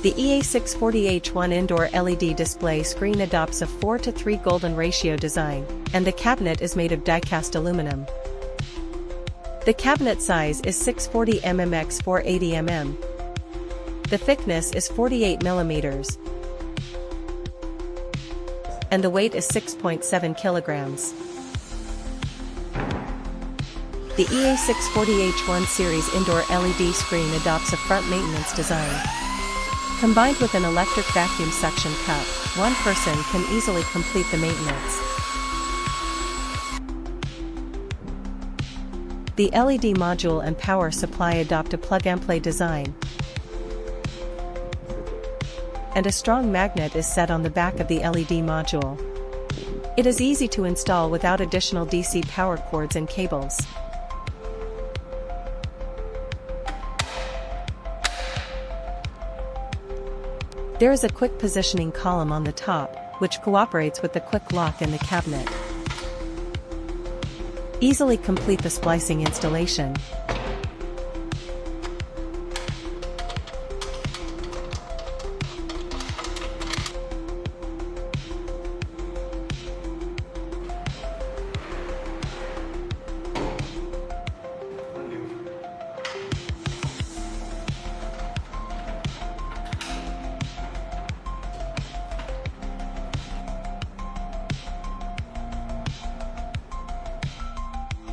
The EA640H1 indoor LED display screen adopts a 4:3 golden ratio design, and the cabinet is made of die-cast aluminum. The cabinet size is 640 mm x 480 mm. The thickness is 48 mm. And the weight is 6.7 kilograms. The EA640H1 series indoor LED screen adopts a front maintenance design. Combined with an electric vacuum suction cup, one person can easily complete the maintenance. The LED module and power supply adopt a plug-and-play design, and a strong magnet is set on the back of the LED module. It is easy to install without additional DC power cords and cables. There is a quick positioning column on the top, which cooperates with the quick lock in the cabinet. Easily complete the splicing installation.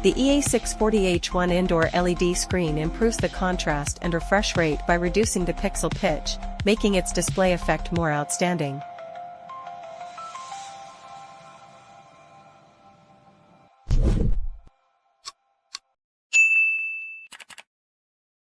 The EA640H1 indoor LED screen improves the contrast and refresh rate by reducing the pixel pitch, making its display effect more outstanding.